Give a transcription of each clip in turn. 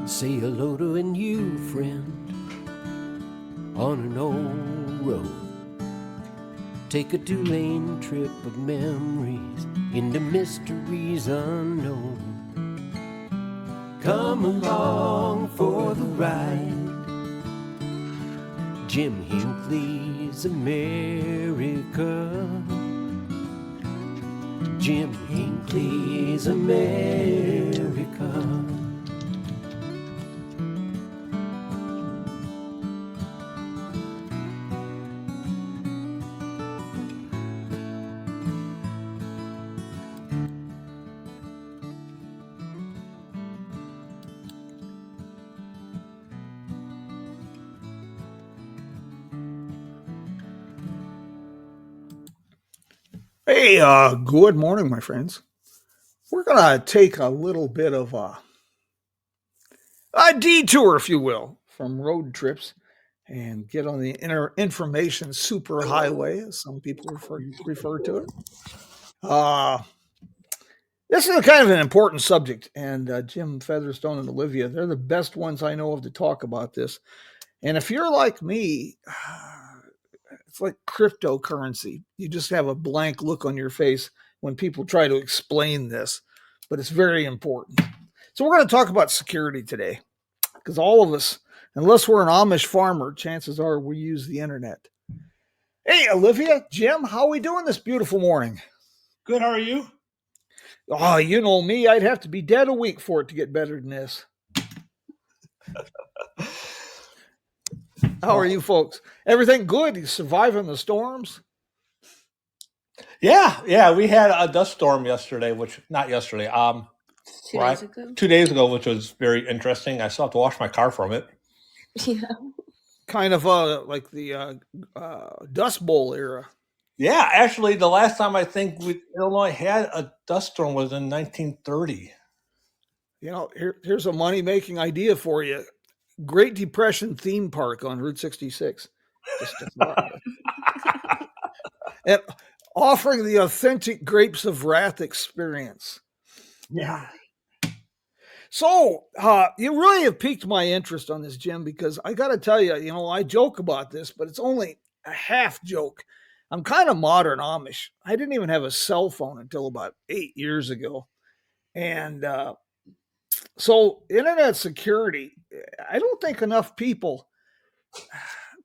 Say hello to a new friend on an old road. Take a two-lane trip of memories into mysteries unknown. Come along for the ride. Jim Hinckley's America. Jim Hinckley's America. Hey, good morning, my friends. We're going to take a little bit of a detour, if you will, from road trips and get on the information superhighway, as some people refer to it. This is a kind of an important subject, and Jim Featherstone and Olivia, they're the best ones I know of to talk about this. And if you're like me, it's like cryptocurrency. You just have a blank look on your face when people try to explain this, but it's very important. So we're going to talk about security today because all of us, unless we're an Amish farmer, chances are we use the internet. Hey, Olivia, Jim, how are we doing this beautiful morning? Good, how are you? Oh, you know me, I'd have to be dead a week for it to get better than this. How are you folks? Everything good? You surviving the storms? Yeah, we had a dust storm yesterday, not yesterday, 2 days ago. 2 days ago, which was very interesting. I still have to wash my car from it. Yeah. Kind of like the Dust Bowl era. Yeah, actually, the last time I think Illinois had a dust storm was in 1930. You know, here's a money-making idea for you. Great Depression theme park on Route 66. Just a thought. And offering the authentic Grapes of Wrath experience. Yeah. So you really have piqued my interest on this, Jim, because I got to tell you, I joke about this, but it's only a half joke. I'm kind of modern Amish. I didn't even have a cell phone until about 8 years ago. And so internet security, I don't think enough people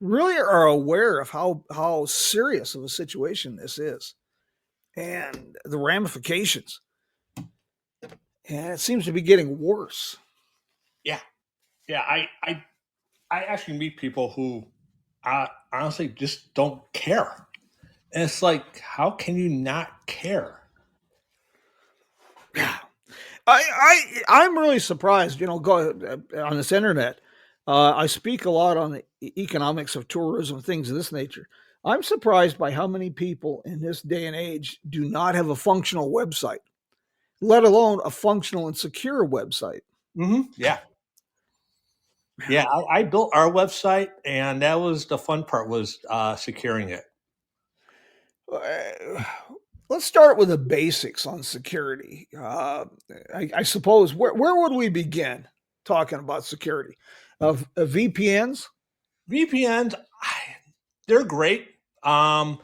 really are aware of how serious of a situation this is and the ramifications. And it seems to be getting worse. Yeah. I actually meet people who honestly just don't care. And it's like, how can you not care? Yeah. I'm really surprised, go on this internet. I speak a lot on the economics of tourism, things of this nature. I'm surprised by how many people in this day and age do not have a functional website, let alone a functional and secure website. Mm-hmm. Yeah, I built our website, and that was the fun part, was securing it. Let's start with the basics on security. I suppose where would we begin talking about security? Of VPNs? VPNs, they're great, but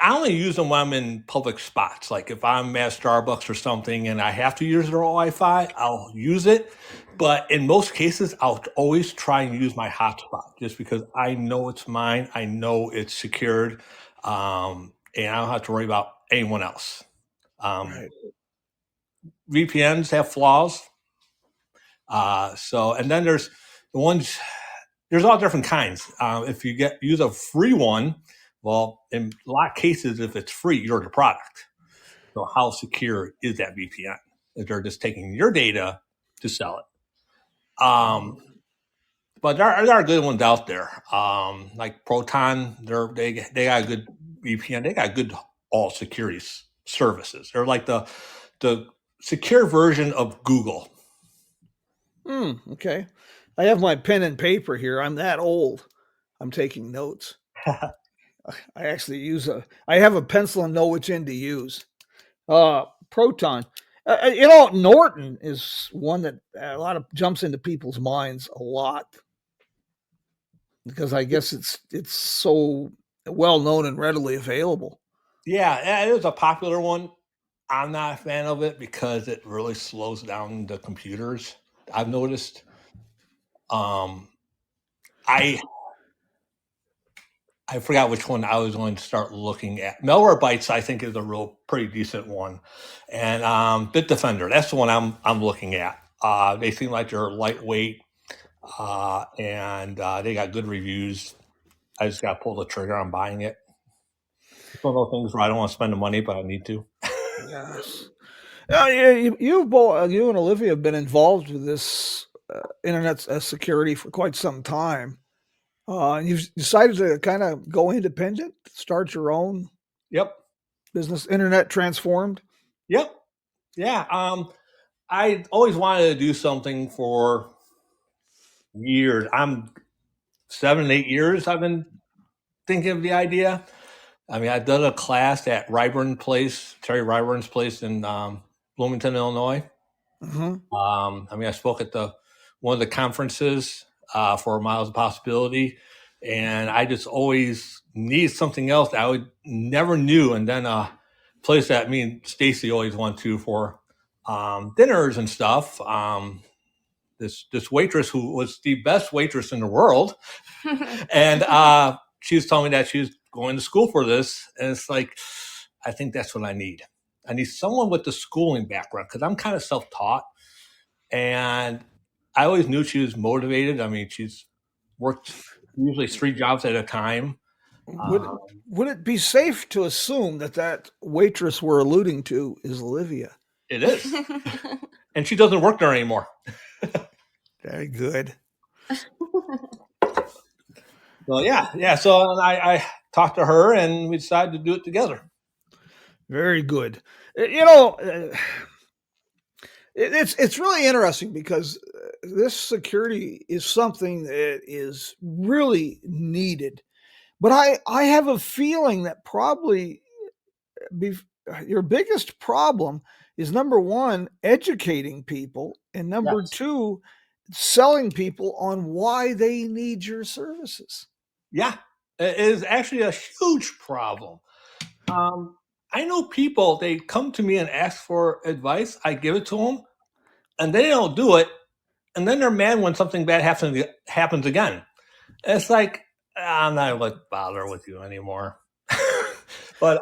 I only use them when I'm in public spots. Like if I'm at Starbucks or something and I have to use their Wi-Fi, I'll use it. But in most cases, I'll always try and use my hotspot just because I know it's mine. I know it's secured, and I don't have to worry about anyone else. Right. VPNs have flaws. And then there's the ones. There's all different kinds. If you use a free one, well, in a lot of cases, if it's free, you're the product. So how secure is that VPN? If they're just taking your data to sell it. But there are good ones out there. Like Proton, they got a good VPN. They got good all security services. They're like the secure version of Google. Okay. I have my pen and paper here. I'm that old. I'm taking notes. I actually I have a pencil and know which end to use. Proton. Norton is one that a lot of jumps into people's minds a lot because I guess it's so well known and readily available. Yeah, it is a popular one. I'm not a fan of it because it really slows down the computers. I've noticed. Um, I I forgot which one I was going to start looking at. Malware Bytes, I think, is a real pretty decent one, and Bitdefender. That's the one I'm looking at. They seem like they're lightweight, and they got good reviews. I just got to pull the trigger on buying it. It's one of those things where I don't want to spend the money, but I need to. Yes. Yeah, you and Olivia have been involved with this internet security for quite some time. And you've decided to kind of go independent, start your own Yep. business, Internet Transformed. Yep. Yeah. I always wanted to do something for years. I'm 7, 8 years. I've been thinking of the idea. I mean, I've done a class at Terry Ryburn's place in Bloomington, Illinois. Mm-hmm. I mean, I spoke at one of the conferences for Miles of Possibility, and I just always needed something else that I would never knew. And then a place that me and Stacy always went to for dinners and stuff. This waitress who was the best waitress in the world, and she was telling me that she was going to school for this, and it's like, I think that's what I need. I need someone with the schooling background because I'm kind of self-taught, and I always knew she was motivated. I mean, she's worked usually 3 jobs at a time. Would it be safe to assume that waitress we're alluding to is Olivia? It is, and she doesn't work there anymore. Very good. Well, yeah. So I talked to her, and we decided to do it together. Very good. It's really interesting because this security is something that is really needed. But I have a feeling that probably your biggest problem is number one, educating people, and number Yes. two, selling people on why they need your services. Yeah, it is actually a huge problem. I know people, they come to me and ask for advice. I give it to them, and they don't do it. And then they're mad when something bad happens again. It's like, I'm not going to bother with you anymore. But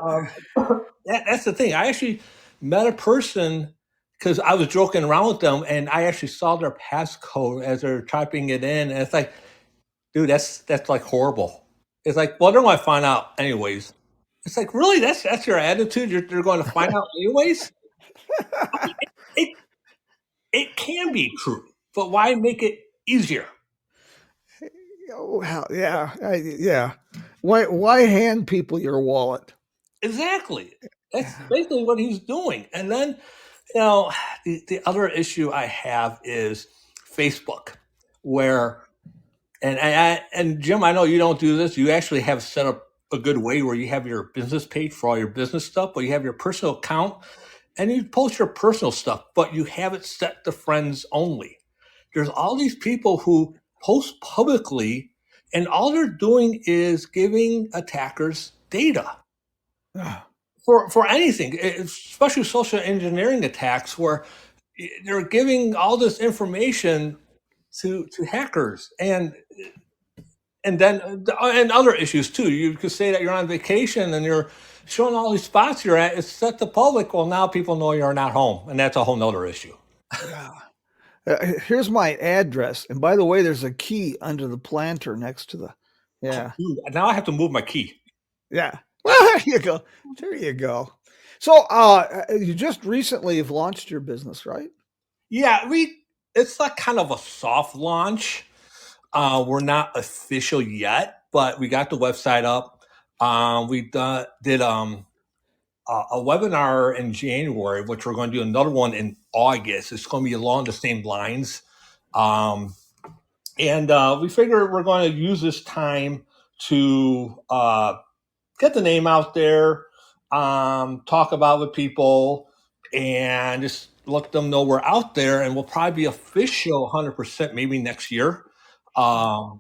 that's the thing. I actually met a person because I was joking around with them, and I actually saw their passcode as they're typing it in. And it's like, dude, that's like horrible. It's like, well, they're going to find out anyways. It's like, really? That's your attitude? You're going to find out anyways? It can be true, but why make it easier? Oh, yeah, yeah. Why hand people your wallet? Exactly. That's basically what he's doing. And then, the other issue I have is Facebook, where and Jim, I know you don't do this. You actually have set up a good way where you have your business page for all your business stuff, but you have your personal account and you post your personal stuff, but you have it set to friends only. There's all these people who post publicly, and all they're doing is giving attackers data for anything, especially social engineering attacks, where they're giving all this information to hackers and then and other issues too. You could say that you're on vacation and you're showing all these spots you're at. It's set to public. Well, now people know you're not home, and that's a whole nother issue. Yeah. Here's my address, and by the way, there's a key under the planter next to the. Yeah. Dude, now I have to move my key. Yeah. Well, there you go. There you go. So, you just recently have launched your business, right? Yeah, it's like kind of a soft launch. We're not official yet, but we got the website up. We did a webinar in January, which we're going to do another one in August. It's going to be along the same lines. And we figure we're going to use this time to get the name out there, talk about it with people, and just let them know we're out there, and we'll probably be official 100% maybe next year. I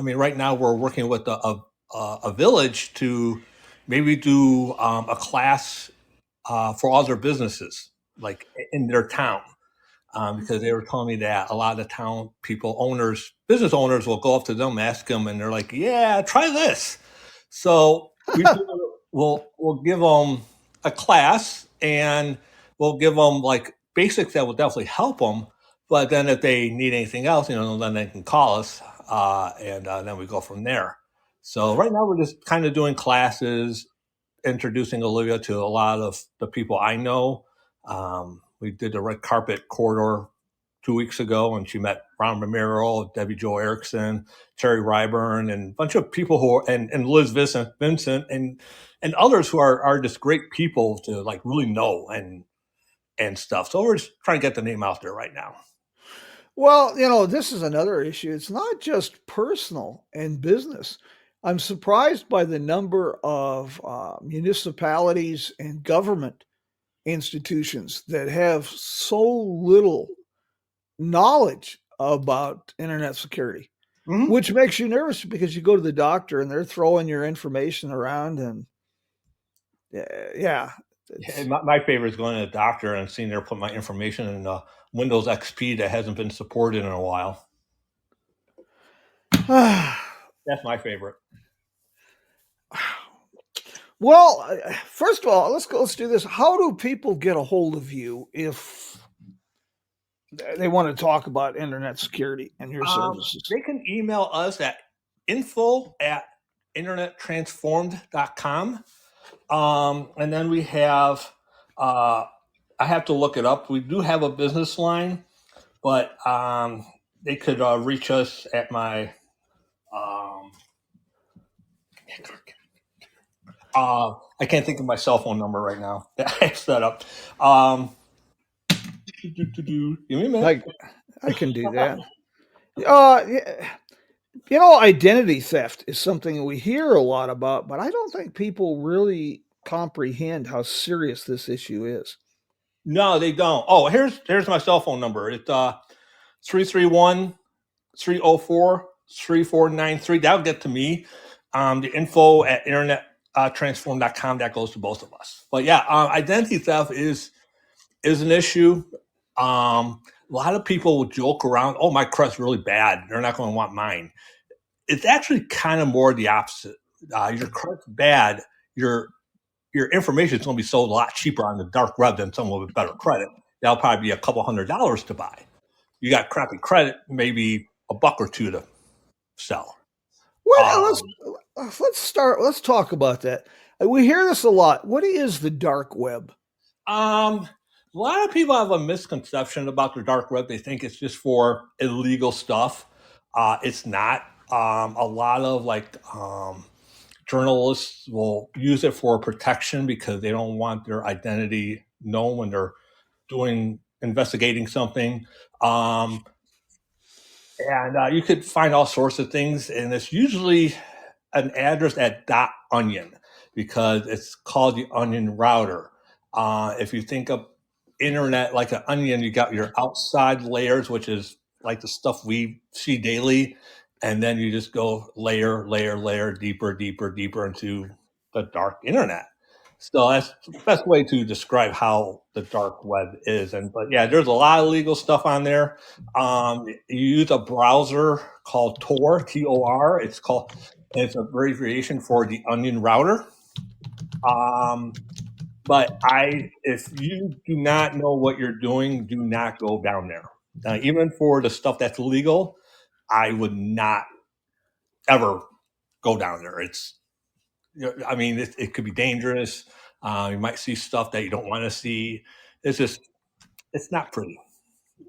mean, right now we're working with a village to maybe do a class for all their businesses, like in their town, because they were telling me that a lot of the town people, owners, business owners will go up to them, ask them, and they're like, "Yeah, try this." So we'll give them a class, and we'll give them like basics that will definitely help them. But then if they need anything else, then they can call us, and then we go from there. So right now we're just kind of doing classes, introducing Olivia to a lot of the people I know. We did the red carpet corridor 2 weeks ago, and she met Ron Romero, Debbie Jo Erickson, Terry Ryburn, and a bunch of people and Liz Vincent, and others who are just great people to like really know and stuff. So we're just trying to get the name out there right now. Well, this is another issue. It's not just personal and business. I'm surprised by the number of municipalities and government institutions that have so little knowledge about internet security, which makes you nervous because you go to the doctor and they're throwing your information around, and yeah. My favorite is going to the doctor and seeing there put my information in Windows XP that hasn't been supported in a while. That's my favorite. Well, first of all, let's do this. How do people get a hold of you if they want to talk about internet security and your services? They can email us at info@internettransformed.com. And then we have, I have to look it up. We do have a business line, but they could reach us at my, I can't think of my cell phone number right now. I set up. Give me a minute. I can do that. Identity theft is something we hear a lot about, but I don't think people really comprehend how serious this issue is. No, they don't. Oh, here's my cell phone number. It's 331-304-3493. That'll get to me. The info at internettransform.com, that goes to both of us. But yeah, identity theft is an issue. A lot of people will joke around, oh, my credit's really bad, they're not going to want mine. It's actually kind of more the opposite. Your credit's bad, your information is going to be sold a lot cheaper on the dark web than someone with better credit. That'll probably be a couple $100s to buy. You got crappy credit, maybe $1 or $2 to sell. Well, let's talk about that. We hear this a lot. What is the dark web? A lot of people have a misconception about the dark web. They think it's just for illegal stuff. It's not. A lot of journalists will use it for protection because they don't want their identity known when they're investigating something. And you could find all sorts of things, and it's usually an address at .onion because it's called the onion router. If you think of internet like an onion, you got your outside layers, which is like the stuff we see daily, and then you just go layer, deeper into the dark internet. So that's the best way to describe how the dark web is. But yeah, there's a lot of legal stuff on there. You use a browser called Tor, Tor. It's an abbreviation for the onion router. But if you do not know what you're doing, do not go down there. Even for the stuff that's legal, I would not ever go down there. It could be dangerous. You might see stuff that you don't want to see. It's not pretty.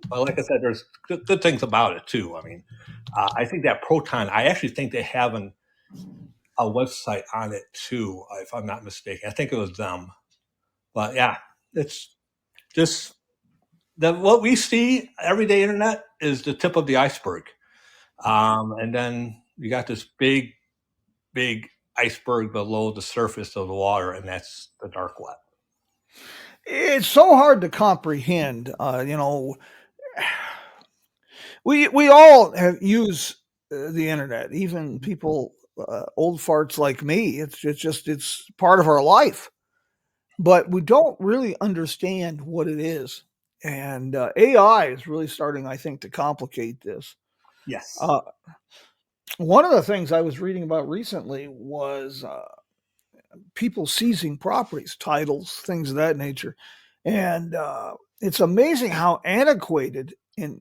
But like I said, there's good things about it too. I think that Proton, I actually think they have a website on it too, if I'm not mistaken. I think it was them. But yeah, it's just what we see everyday internet is the tip of the iceberg. And then you got this big iceberg below the surface of the water, and that's the dark web. It's so hard to comprehend. We all have use the internet, even people old farts like me. It's part of our life, but we don't really understand what it is. And AI is really starting, I think, to complicate this. Yes. Uh, One of the things I was reading about recently was people seizing properties, titles, things of that nature, and it's amazing how antiquated in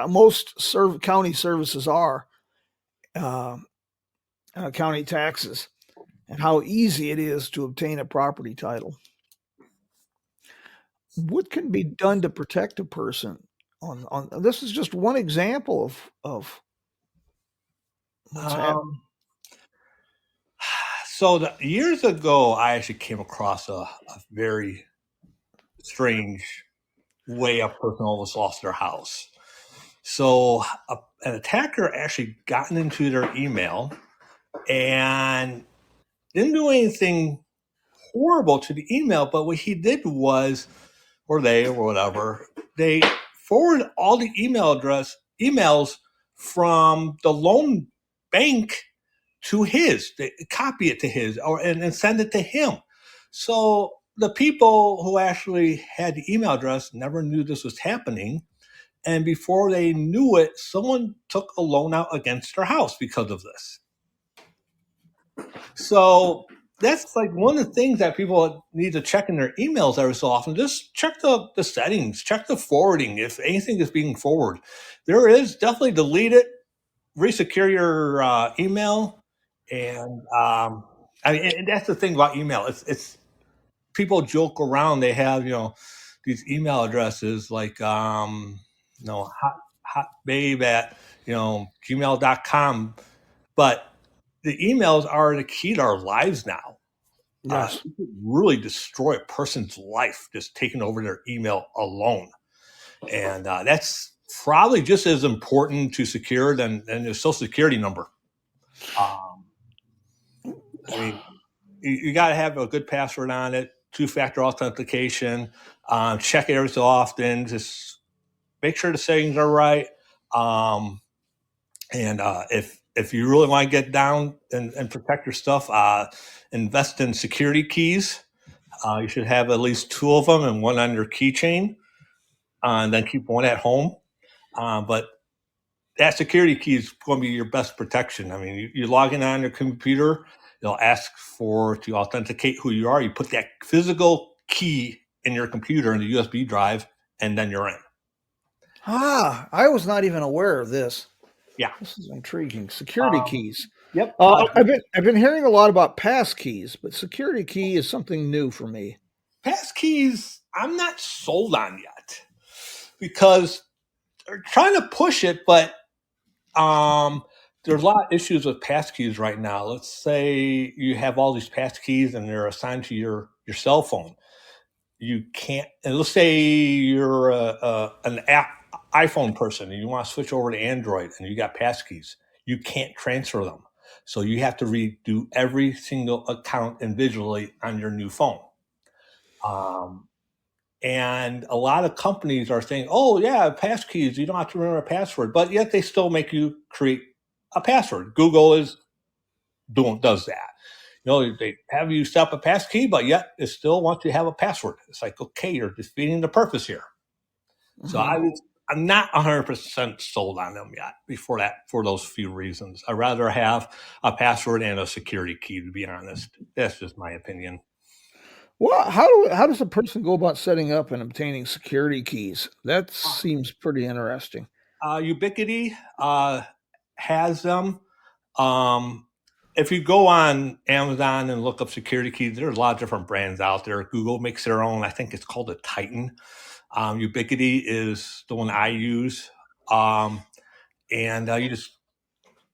most county services are, uh, county taxes, and how easy it is to obtain a property title. What can be done to protect a person? On this is just one example of what's happening. Um, so years ago, I actually came across a very strange way a person almost lost their house. So an attacker actually gotten into their email and didn't do anything horrible to the email, but what he did was, or they or whatever, they forwarded all the emails from the loan bank to his. They copy it to his and send it to him. So the people who actually had the email address never knew this was happening. And before they knew it, someone took a loan out against their house because of this. So that's like one of the things that people need to check in their emails every so often. Just check the settings, check the forwarding. If anything is being forwarded, there is definitely delete it, resecure your email. And and that's the thing about email. It's people joke around. They have these email addresses like hot babe at gmail.com, but the emails are the key to our lives now. Yes. You could really destroy a person's life just taking over their email alone, and that's probably just as important to secure than your social security number. Um, I mean, you got to have a good password on it, two-factor authentication. Check it every so often. Just make sure the settings are right. And if you really want to get down and protect your stuff, invest in security keys. You should have at least two of them and one on your keychain, and then keep one at home. But that security key is going to be your best protection. I mean, you're logging on your computer, it'll ask to authenticate who you are. You put that physical key in your computer in the USB drive, and then you're in. I was not even aware of this. Yeah. This is intriguing. Security keys. Yep. I've been hearing a lot about pass keys, but security key is something new for me. Pass keys, I'm not sold on yet because they're trying to push it, but there's a lot of issues with pass keys right now. Let's say you have all these pass keys and they're assigned to your cell phone. You can't. And let's say you're an iPhone person and you want to switch over to Android and you got pass keys. You can't transfer them, so you have to redo every single account individually on your new phone. And a lot of companies are saying, "Oh yeah, pass keys. You don't have to remember a password," but yet they still make you create a password. Google does that. They have you set up a pass key, but yet it still wants you to have a password. It's like, okay, you're defeating the purpose here. So I'm not 100% sold on them yet. Before that, for those few reasons, I'd rather have a password and a security key. To be honest, that's just my opinion. Well, how does a person go about setting up and obtaining security keys? That seems pretty interesting. Ubiquity has them. If you go on Amazon and look up security keys, there's a lot of different brands out there. Google makes their own. I think it's called a Titan. Ubiquity is the one I use. And you just,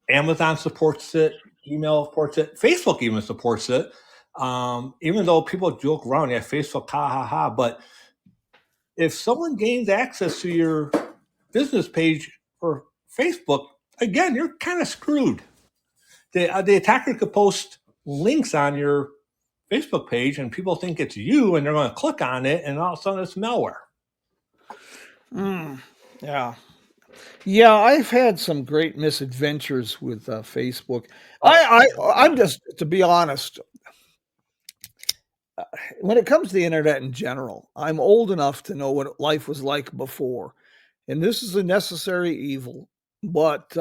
Amazon supports it, email supports it, Facebook even supports it. Even though people joke around, yeah, Facebook, ha ha ha. But if someone gains access to your business page or Facebook, again, you're kind of screwed. The attacker could post links on your Facebook page and people think it's you and they're going to click on it and all of a sudden it's malware. Yeah. Yeah, I've had some great misadventures with Facebook. I'm just, to be honest, when it comes to the internet in general, I'm old enough to know what life was like before, and this is a necessary evil. But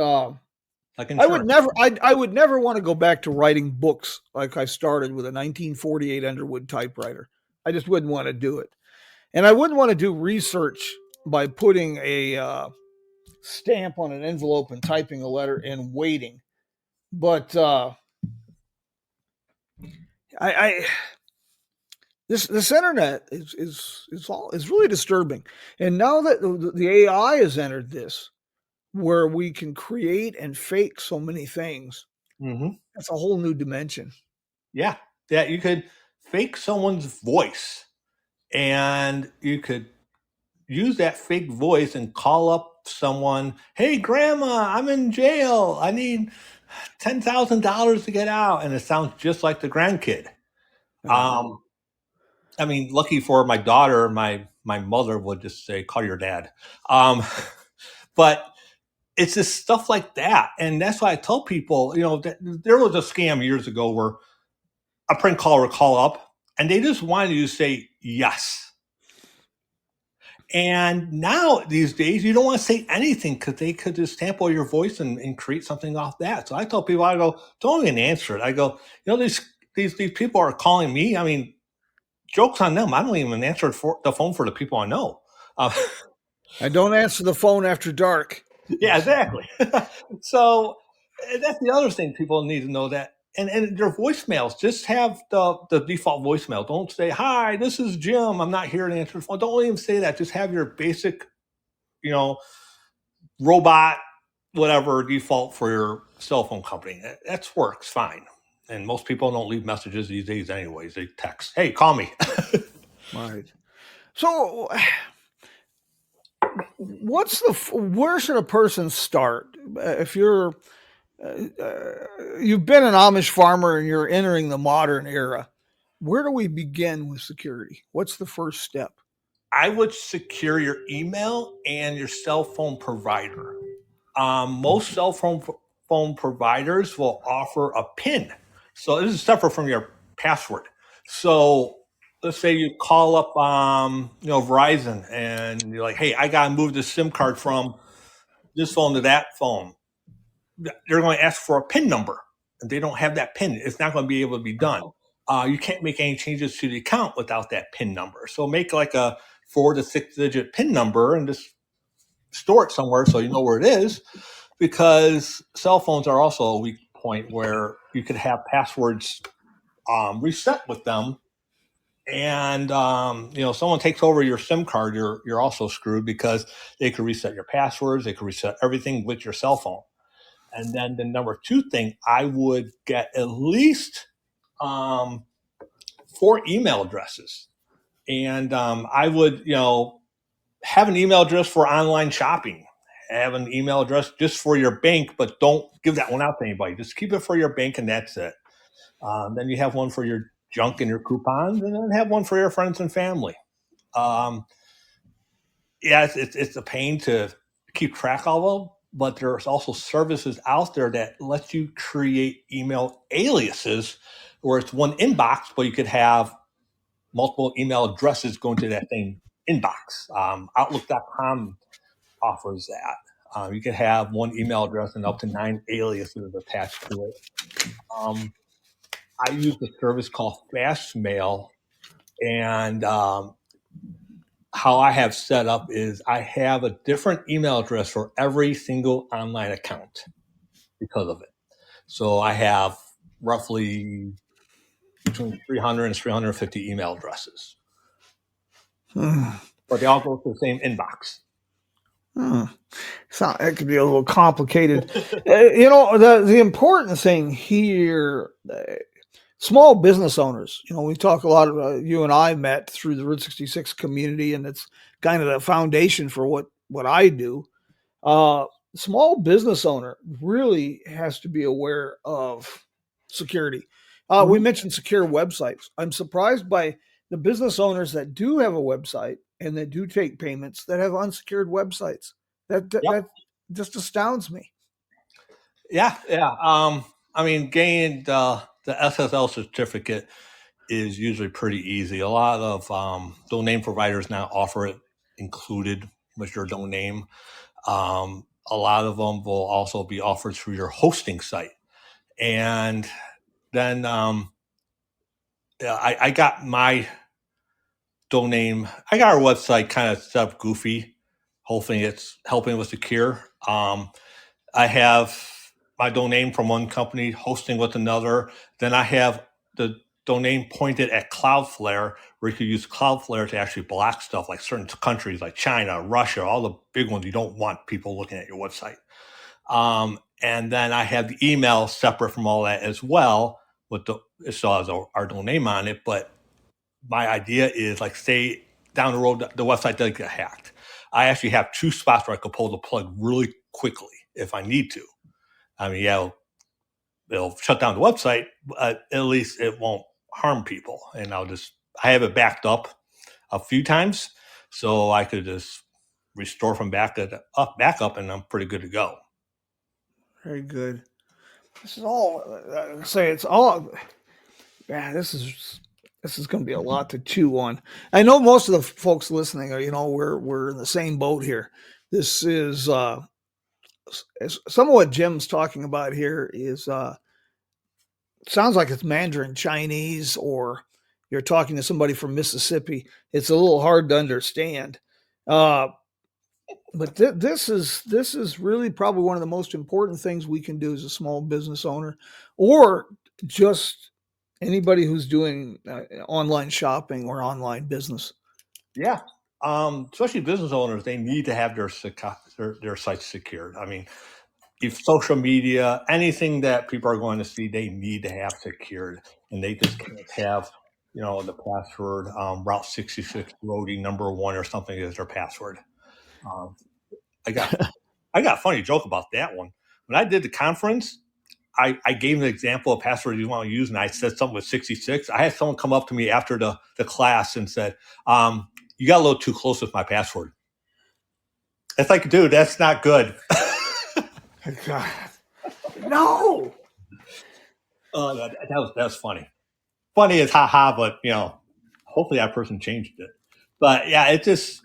Like I would insurance. never, I would never want to go back to writing books like I started with a 1948 Underwood typewriter. I just wouldn't want to do it, and I wouldn't want to do research by putting a stamp on an envelope and typing a letter and waiting. But I this internet is really disturbing. And now that the AI has entered this, where we can create and fake so many things, that's a whole new dimension. Yeah. Yeah. You could fake someone's voice and you could use that fake voice and call up someone. Hey, grandma, I'm in jail. I need $10,000 to get out. And it sounds just like the grandkid. Um, I mean, lucky for my daughter, my mother would just say, call your dad. But it's just stuff like that. And that's why I tell people, that there was a scam years ago where a prank caller would call up and they just wanted you to say yes. And now these days, you don't want to say anything because they could just sample your voice and create something off that. So I tell people, I go, don't even answer it. I go, these people are calling me. I mean, joke's on them. I don't even answer the phone for the people I know. I don't answer the phone after dark. Yeah, exactly. So that's the other thing people need to know, that and their voicemails, just have the default voicemail. Don't say, hi, this is Jim. I'm not here to answer the phone. Don't even say that. Just have your basic, robot, whatever default for your cell phone company. That works fine. And most people don't leave messages these days anyways. They text, hey, call me. Right. So where should a person start if you've been an Amish farmer and you're entering the modern era? Where do we begin with security? What's the first step? I would secure your email and your cell phone provider. Most cell phone providers will offer a PIN. So this is separate from your password. So let's say you call up, Verizon, and you're like, hey, I got to move the SIM card from this phone to that phone. They're going to ask for a PIN number, and they don't have that PIN. It's not going to be able to be done. You can't make any changes to the account without that PIN number. So make like a 4 to 6 digit PIN number and just store it somewhere so you know where it is, because cell phones are also a weak point where you could have passwords reset with them. And someone takes over your SIM card, you're also screwed, because they could reset your passwords, they could reset everything with your cell phone. And then the number two thing, I would get at least 4 email addresses. And I would, have an email address for online shopping, have an email address just for your bank, but don't give that one out to anybody. Just keep it for your bank and that's it. Then you have one for your junk and your coupons, and then have one for your friends and family. It's a pain to keep track of them, but there's also services out there that let you create email aliases where it's one inbox, but you could have multiple email addresses going to that same inbox. Outlook.com offers that. You can have one email address and up to 9 aliases attached to it. I use a service called Fastmail, and how I have set up is I have a different email address for every single online account because of it. So I have roughly between 300 and 350 email addresses, but they all go to the same inbox. So it could be a little complicated. The important thing here, small business owners, we talk a lot about, you and I met through the Route 66 community, and it's kind of the foundation for what I do. Small business owner really has to be aware of security. We mentioned secure websites. I'm surprised by the business owners that do have a website and that do take payments that have unsecured websites. That just astounds me. Yeah. I mean, getting the SSL certificate is usually pretty easy. A lot of domain providers now offer it included with your domain. A lot of them will also be offered through your hosting site. And then I got my domain, I got our website kind of set up goofy. Hopefully it's helping with secure. I have my domain from one company hosting with another. Then I have the domain pointed at Cloudflare, where you could use Cloudflare to actually block stuff like certain countries like China, Russia, all the big ones. You don't want people looking at your website. And then I have the email separate from all that as well, with it still has our domain on it. But my idea is, like, say down the road the website does get hacked. I actually have two spots where I could pull the plug really quickly if I need to. I mean, yeah, it'll shut down the website, but at least it won't harm people. And I have it backed up a few times, so I could just restore from back up, and I'm pretty good to go. Very good. This is all. Say it's all. Yeah, this is going to be a lot to chew on. I know most of the folks listening are, we're in the same boat here. This is some of what Jim's talking about here is sounds like it's Mandarin Chinese, or you're talking to somebody from Mississippi. It's a little hard to understand. But this is really probably one of the most important things we can do as a small business owner, or just anybody who's doing online shopping or online business. Yeah. Especially business owners, they need to have their sites secured. I mean, if social media, anything that people are going to see, they need to have secured, and they just can't have, the password Route 66 roadie number 1 or something as their password. Um, I got a funny joke about that one. When I did the conference, I gave an example of password you want to use, and I said something with 66. I had someone come up to me after the class and said, you got a little too close with my password. It's like, dude, that's not good. God. No. That was funny. Funny as haha, but hopefully that person changed it. But yeah, it's just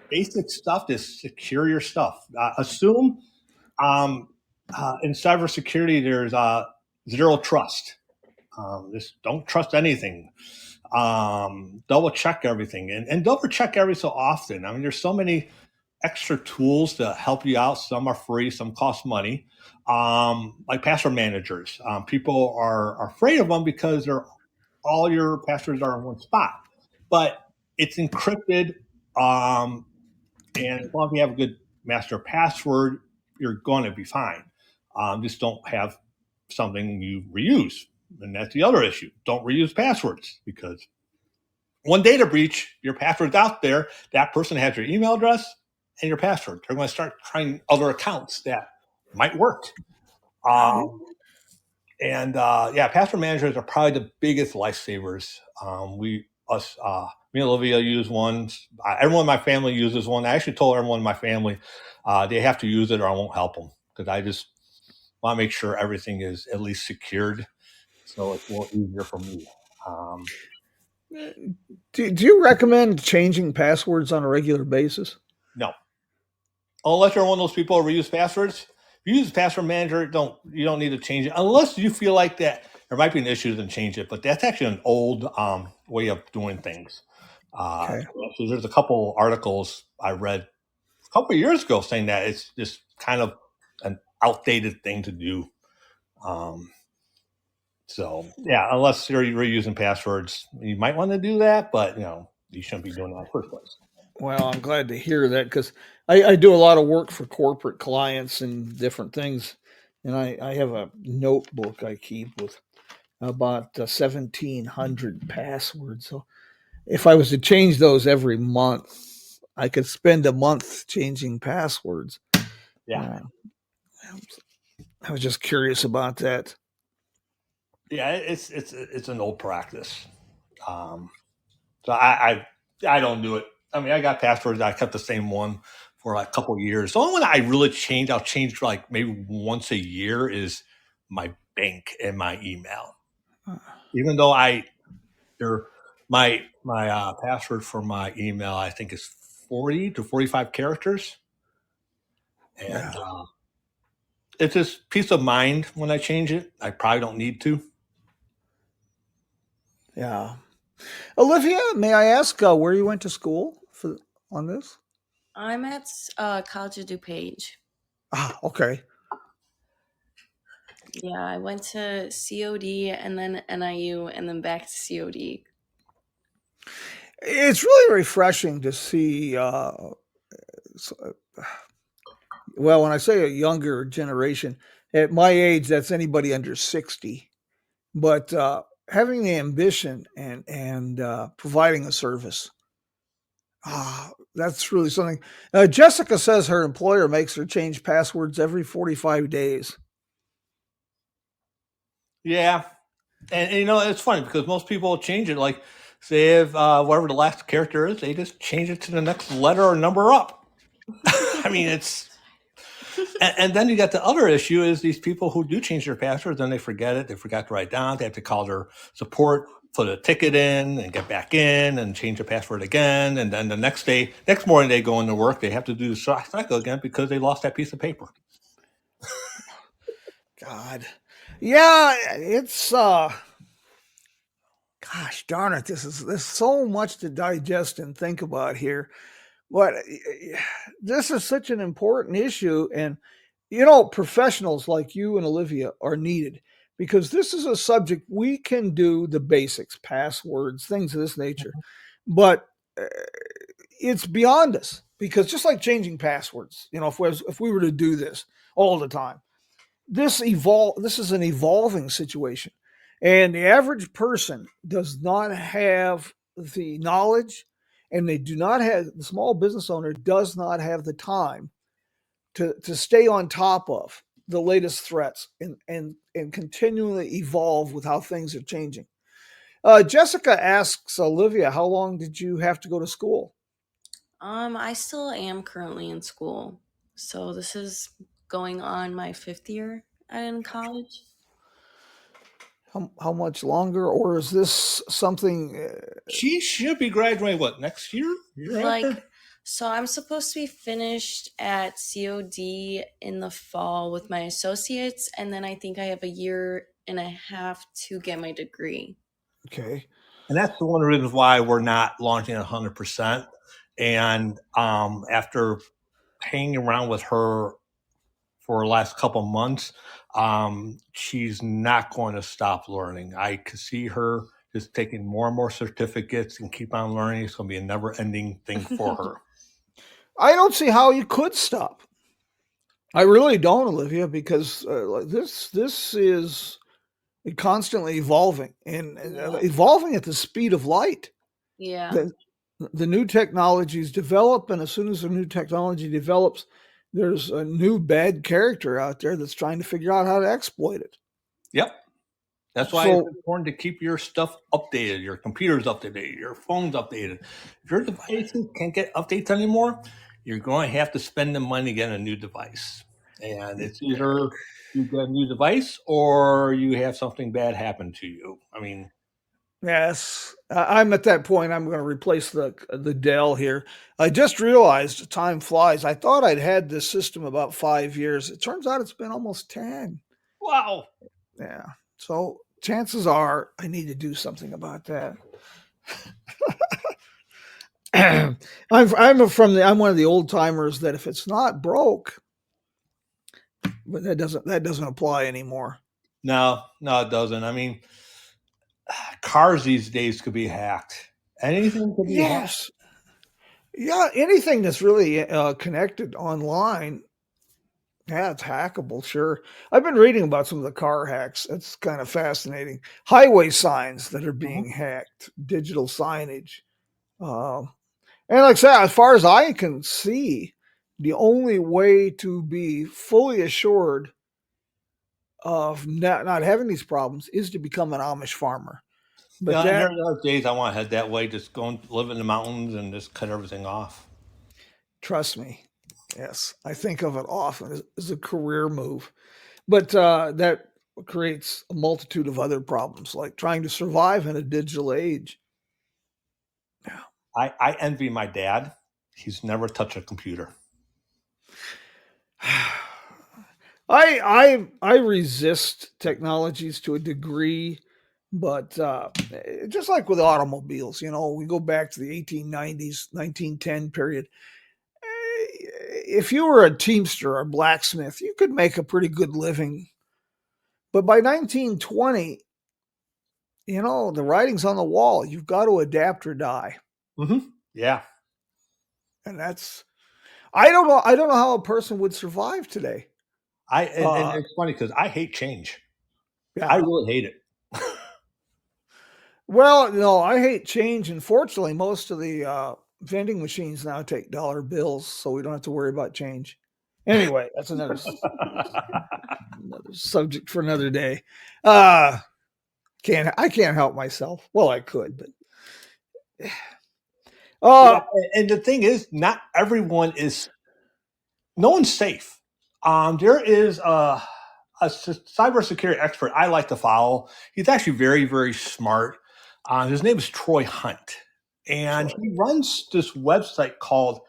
basic stuff to secure your stuff. Assume in cybersecurity there's zero trust. Just don't trust anything. Double check everything, and double check every so often. I mean, there's so many extra tools to help you out. Some are free, some cost money. Like password managers. People are afraid of them because all your passwords are in one spot, but it's encrypted. And as long as you have a good master password, you're going to be fine. Just don't have something you reuse. And that's the other issue. Don't reuse passwords, because one data breach, your password's out there. That person has your email address and your password. They're going to start trying other accounts that might work. Password managers are probably the biggest lifesavers. Me and Olivia use one. Everyone in my family uses one. I actually told everyone in my family they have to use it or I won't help them, because I just want to make sure everything is at least secured, so it's a little easier for me. Do you recommend changing passwords on a regular basis? No, unless you're one of those people who reuse passwords. If you use password manager, you don't need to change it unless you feel like that there might be an issue, then change it. But that's actually an old way of doing things. Okay. So there's a couple articles I read a couple of years ago saying that it's just kind of an outdated thing to do. So yeah, unless you're reusing passwords, you might want to do that, but you shouldn't be doing that in the first place. Well, I'm glad to hear that, because I do a lot of work for corporate clients and different things. And I have a notebook I keep with about 1,700 passwords. So if I was to change those every month, I could spend a month changing passwords. Yeah. I was just curious about that. Yeah, it's an old practice. So I don't do it. I mean, I got passwords. I kept the same one for like a couple of years. The only one I really change, I'll change like maybe once a year is my bank and my email. Even though they're my password for my email, I think is 40 to 45 characters, and Yeah. it's just peace of mind when I change it. I probably don't need to. Yeah. Olivia, may I ask where you went to school on this? I'm at College of DuPage. Ah, okay. Yeah, I went to COD and then NIU and then back to COD. It's really refreshing to see. Well, when I say a younger generation, at my age, that's anybody under 60. But having the ambition and providing a service, that's really something. Jessica says her employer makes her change passwords every 45 days. Yeah, and you know it's funny because most people change it like say if whatever the last character is, they just change it to the next letter or number up. I mean, and then you got the other issue is these people who do change their passwords, then they forget it. They forgot to write down. They have to call their support, put a ticket in, and get back in, and change the password again. And then the next morning they go into work. They have to do the cycle again because they lost that piece of paper. God. Yeah, it's gosh darn it. There's so much to digest and think about here. But this is such an important issue. And, professionals like you and Olivia are needed because this is a subject we can do the basics, passwords, things of this nature. But uh, it's beyond us because just like changing passwords, if we were to do this all the time, this is an evolving situation. And the average person does not have the knowledge, and the small business owner does not have the time to stay on top of the latest threats and continually evolve with how things are changing. Jessica asks Olivia, how long did you have to go to school? I still am currently in school. So this is going on my 5th year in college. How much longer, or is this something? She should be graduating what next year? Year Like, after? so I'm supposed to be finished at COD in the fall with my associates, and then I think I have a year and a half to get my degree. Okay. And that's the one reason why we're not launching 100%. And after hanging around with her for the last couple months, she's not going to stop learning. I could see her just taking more and more certificates and keep on learning. It's going to be a never-ending thing for her. I don't see how you could stop. I really don't, Olivia, because this is constantly evolving and evolving at the speed of light. Yeah. The new technologies develop, and as soon as the new technology develops, there's a new bad character out there that's trying to figure out how to exploit it. Yep. That's why it's important to keep your stuff updated, your computers updated, your phones updated. If your devices can't get updates anymore, you're going to have to spend the money to get a new device. And it's either you get a new device or you have something bad happen to you. I mean, Yes, I'm at that point. I'm going to replace the Dell here. I just realized time flies. I thought I'd had this system about 5 years. It turns out it's been almost 10. wow. Yeah. So chances are I need to do something about that. I'm one of the old timers that if it's not broke, but that doesn't apply anymore. No, it doesn't. I mean, cars these days could be hacked. Anything could be hacked. Yes. Yeah, anything that's really connected online, yeah, it's hackable, sure. I've been reading about some of the car hacks. It's kind of fascinating. Highway signs that are being hacked, digital signage. Um, and like I said, as far as I can see, the only way to be fully assured of not having these problems is to become an Amish farmer. But Yeah, and that, there are days I want to head that way, just go and live in the mountains and just cut everything off. trust me, yes, I think of it often as a career move. But that creates a multitude of other problems, like trying to survive in a digital age. I envy my dad. He's never touched a computer. I resist technologies to a degree, but just like with automobiles, we go back to the 1890s, 1910 period. If you were a teamster or blacksmith, you could make a pretty good living. But by 1920, the writing's on the wall. You've got to adapt or die. Yeah. And that's I don't know how a person would survive today. And it's funny because I hate change. I Yeah. really hate it. Well, no, I hate change. And fortunately, most of the vending machines now take dollar bills, so we don't have to worry about change. Anyway, that's another subject for another day. I can't help myself. Well, I could, but Yeah, and the thing is, not everyone is. No one's safe. There is a cybersecurity expert I like to follow. He's actually very, very smart. His name is Troy Hunt, and he runs this website called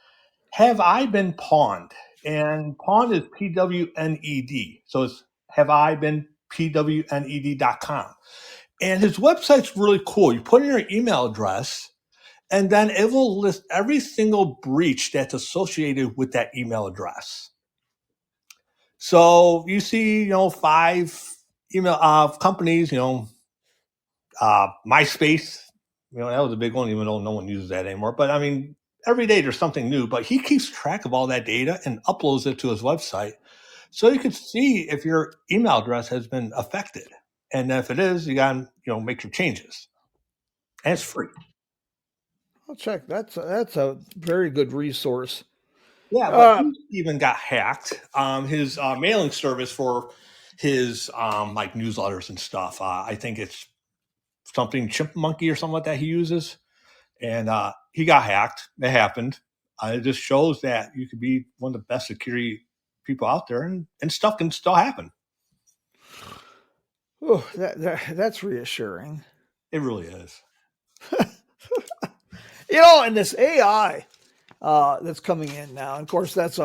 "Have I Been Pawned?" And pawned is PWNED, so it's Have I Been PWNED.com. And his website's really cool. You put in your email address, and then it will list every single breach that's associated with that email address. So you see, 5 email companies, MySpace, that was a big one, even though no one uses that anymore. But I mean, every day there's something new, but he keeps track of all that data and uploads it to his website. So you can see if your email address has been affected. And if it is, you got to, make your changes. And it's free. I'll check. That's a very good resource. Yeah, but he even got hacked. His mailing service for his like newsletters and stuff. I think it's something Chipmonkey or something like that he uses, and he got hacked. It happened. It just shows that you could be one of the best security people out there, and stuff can still happen. Oh, that's reassuring. It really is. And this AI that's coming in now. And of course, that's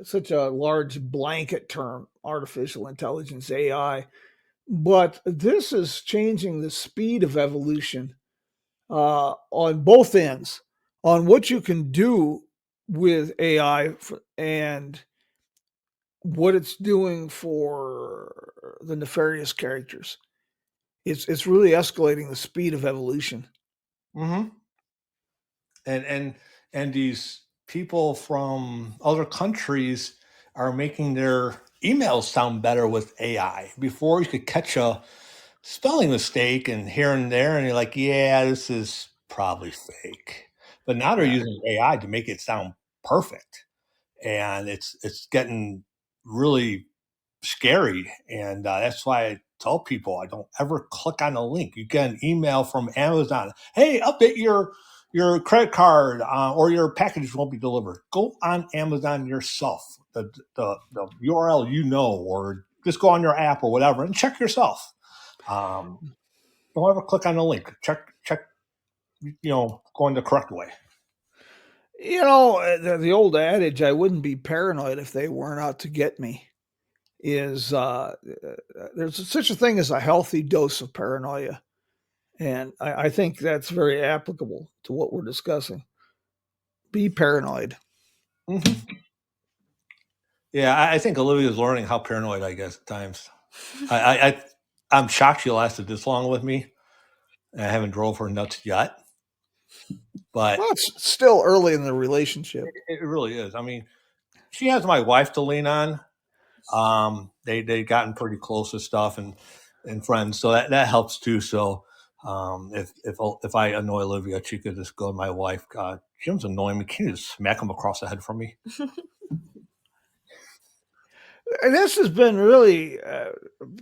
such a large blanket term, artificial intelligence AI. But this is changing the speed of evolution on both ends, on what you can do with AI and what it's doing for the nefarious characters. It's really escalating the speed of evolution. Mm-hmm. And these people from other countries are making their emails sound better with AI. Before, you could catch a spelling mistake and here and there, and you're like, yeah, this is probably fake. But now they're Yeah. using AI to make it sound perfect, and it's getting really scary. And that's why I tell people I don't ever click on a link. You get an email from Amazon, hey, update your credit card or your package won't be delivered. Go on Amazon yourself, the URL, or just go on your app or whatever and check yourself. Don't ever click on the link. Check, going the correct way. The old adage, I wouldn't be paranoid if they weren't out to get me, is there's such a thing as a healthy dose of paranoia. And I think that's very applicable to what we're discussing. Be paranoid. Mm-hmm. Yeah, I think Olivia's learning how paranoid I guess at times. I'm shocked she lasted this long with me. I haven't drove her nuts yet, but Well, it's still early in the relationship. it really is. I mean, she has my wife to lean on. They gotten pretty close to stuff and friends, so that helps too. So if I annoy Olivia, she could just go to my wife. Jim's annoying me. Can you just smack him across the head for me? And this has been really,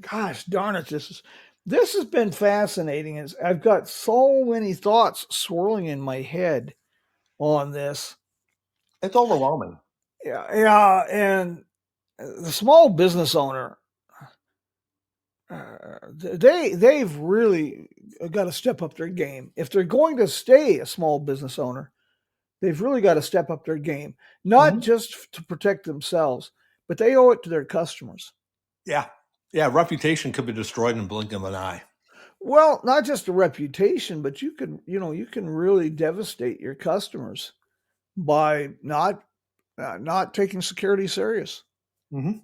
gosh darn it, this has been fascinating. I've got so many thoughts swirling in my head on this. It's overwhelming. Yeah, yeah, and the small business owner, they've really got to step up their game if they're going to stay a small business owner. They've really got to step up their game, not Mhm. just to protect themselves, but they owe it to their customers. Yeah. Yeah. Reputation could be destroyed in the blink of an eye. Well, not just a reputation, but you can really devastate your customers by not taking security serious. Hmm.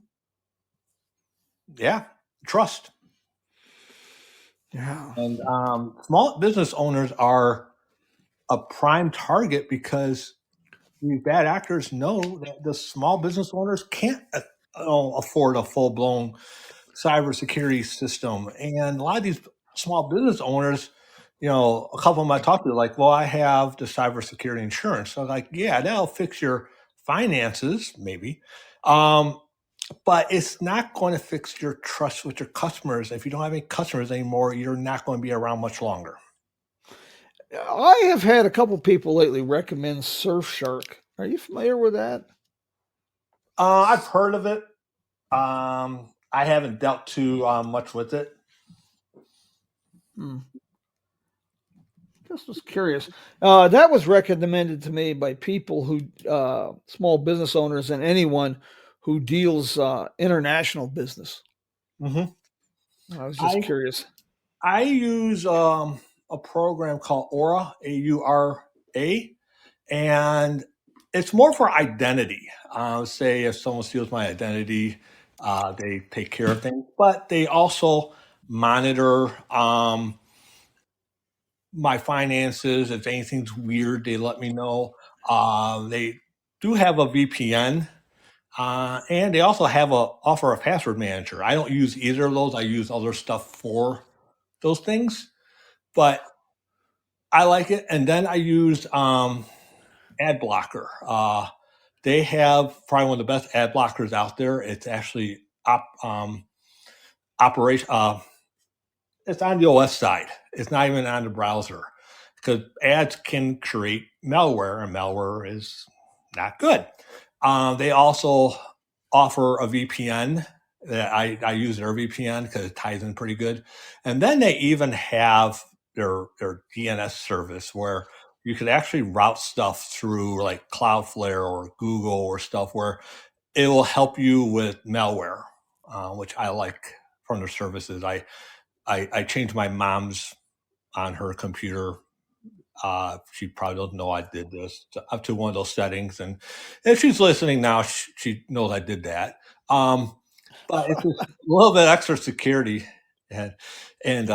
Yeah. Trust. Yeah. And small business owners are a prime target because these bad actors know that the small business owners can't afford a full blown cybersecurity system. And a lot of these small business owners, a couple of them I talked to, like, well, I have the cybersecurity insurance. So I'm like, yeah, that'll fix your finances, maybe. Um, but it's not going to fix your trust with your customers. If you don't have any customers anymore, you're not going to be around much longer. I have had a couple people lately recommend Surfshark. Are you familiar with that? I've heard of it. I haven't dealt too much with it. Hmm. Just was curious. That was recommended to me by people who, small business owners, and anyone who deals international business. Hmm. I was just I curious. I use a program called Aura, AURA, and it's more for identity. Say if someone steals my identity, they take care of things, but they also monitor my finances. If anything's weird, they let me know. They do have a VPN, and they also offer a password manager. I don't use either of those. I use other stuff for those things, but I like it. And then I use ad blocker. They have probably one of the best ad blockers out there. It's actually operation. It's on the OS side. It's not even on the browser because ads can create malware, and malware is not good. They also offer a VPN. That I use their VPN because it ties in pretty good. And then they even have their DNS service where you could actually route stuff through like Cloudflare or Google or stuff where it will help you with malware, which I like from their services. I changed my mom's on her computer. She probably doesn't know I did this up to one of those settings, and if she's listening now, she knows I did that. Um, but it's just a little bit extra security, and and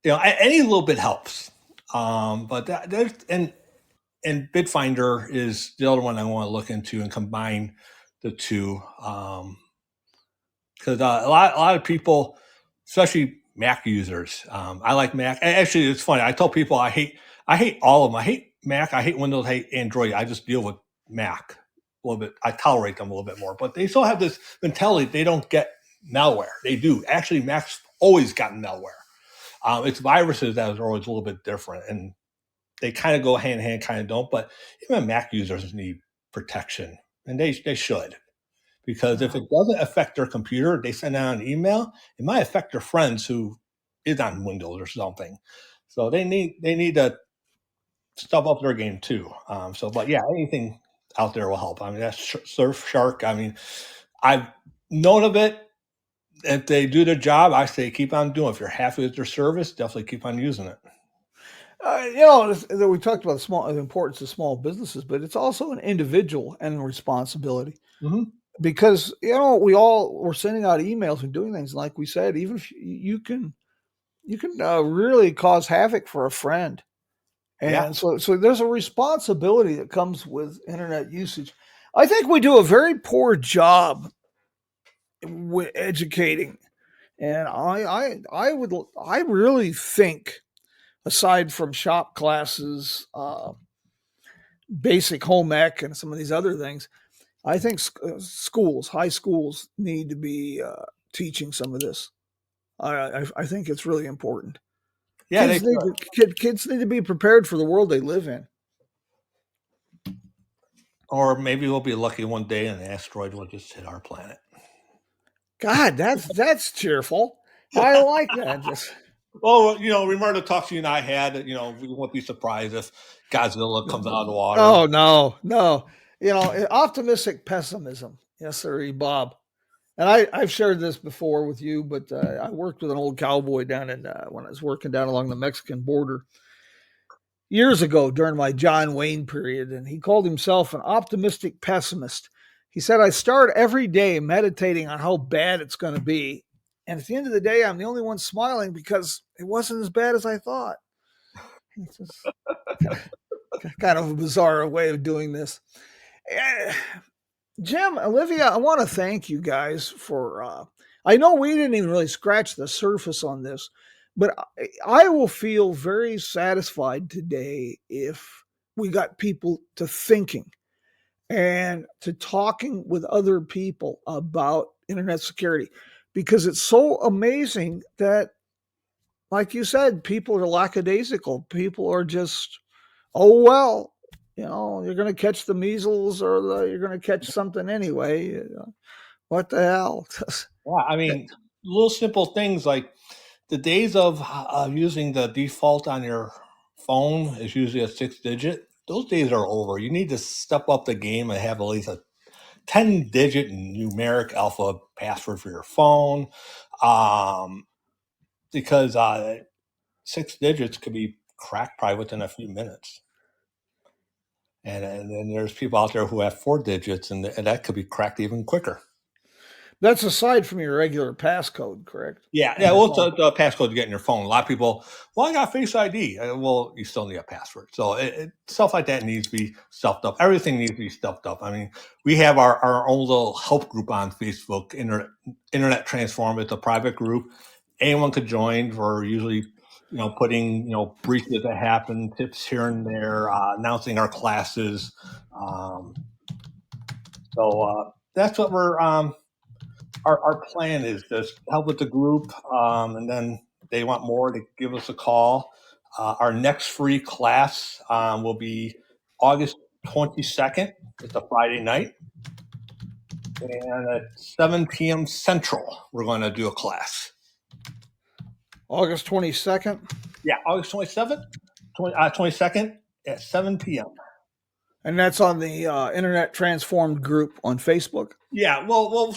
any little bit helps. But there's and Bitfinder is the other one I want to look into and combine the two. Because a lot of people, especially Mac users, I like Mac. Actually, it's funny. I tell people I hate all of them. I hate Mac. I hate Windows. I hate Android. I just deal with Mac a little bit. I tolerate them a little bit more. But they still have this mentality. They don't get malware. They do. Actually, Mac's always gotten malware. It's viruses that are always a little bit different, and they kind of go hand in hand, kind of don't. But even Mac users need protection, and they should. Because if it doesn't affect their computer, they send out an email, it might affect their friends who is on Windows or something. So they need to step up their game too. But yeah, anything out there will help. I mean, that's Surfshark. I mean, I've known of it. If they do their job, I say keep on doing. If you're happy with their service, definitely keep on using it. We talked about the importance of small businesses, but it's also an individual and responsibility. Hmm. Because we're sending out emails and doing things like we said. Even if you can really cause havoc for a friend, Yeah. and so there's a responsibility that comes with internet usage. I think we do a very poor job with educating, and I really think, aside from shop classes, basic home ec, and some of these other things, I think schools, high schools, need to be teaching some of this. I think it's really important. Yeah, they could. Kids need to be prepared for the world they live in. Or maybe we'll be lucky one day and an asteroid will just hit our planet. God, that's cheerful. I like that. Just Well, remember the talks you and I had. We won't be surprised if Godzilla comes out of the water. oh no. Optimistic pessimism. Yes, sir, Bob. And I've shared this before with you, but I worked with an old cowboy down in when I was working down along the Mexican border years ago during my John Wayne period, and he called himself an optimistic pessimist. He said, I start every day meditating on how bad it's going to be. And at the end of the day, I'm the only one smiling because it wasn't as bad as I thought. It's just kind of a bizarre way of doing this. Jim, Olivia, I want to thank you guys for. I know we didn't even really scratch the surface on this, but I will feel very satisfied today if we got people to thinking and to talking with other people about internet security, because it's so amazing that, like you said, people are lackadaisical. People are just, oh well, you're going to catch the measles or you're going to catch something anyway. What the hell? Yeah, I mean, little simple things like the days of using the default on your phone is usually a 6-digit. Those days are over. You need to step up the game and have at least a 10-digit numeric alpha password for your phone, because 6 digits could be cracked probably within a few minutes. And then there's people out there who have 4 digits, and that could be cracked even quicker. That's aside from your regular passcode, correct? Yeah. Well, it's a passcode to get in your phone. A lot of people, well, I got Face ID. Well, you still need a password. So stuff like that needs to be stuffed up. Everything needs to be stuffed up. I mean, we have our own little help group on Facebook, Internet Transform. It's a private group. Anyone could join. For usually, putting, breaches that happen, tips here and there, announcing our classes. So that's what we're. Our plan is just help with the group, and then they want more to give us a call. Our next free class will be August 22nd. It's a Friday night, and at 7 p.m. Central, we're going to do a class. August 22nd? Yeah, August 22nd at 7 p.m. And that's on the Internet Transformed group on Facebook? Yeah, we'll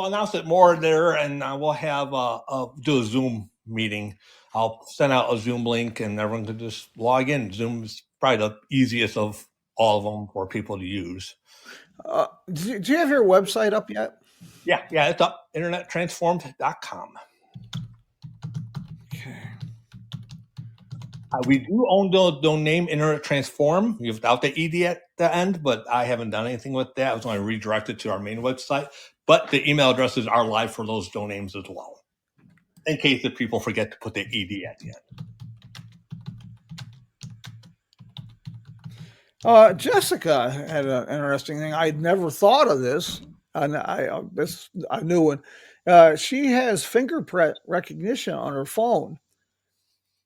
announce it more there, and we'll have do a Zoom meeting. I'll send out a Zoom link, and everyone can just log in. Zoom is probably the easiest of all of them for people to use. Do you have your website up yet? Yeah, it's up, internettransformed.com. Okay. We do own the domain Internet Transform without the ED at the end, but I haven't done anything with that. I was going to redirect it to our main website, but the email addresses are live for those domains as well, in case if people forget to put the ED at the end. Jessica had an interesting thing. I'd never thought of this, and this a new one. She has fingerprint recognition on her phone,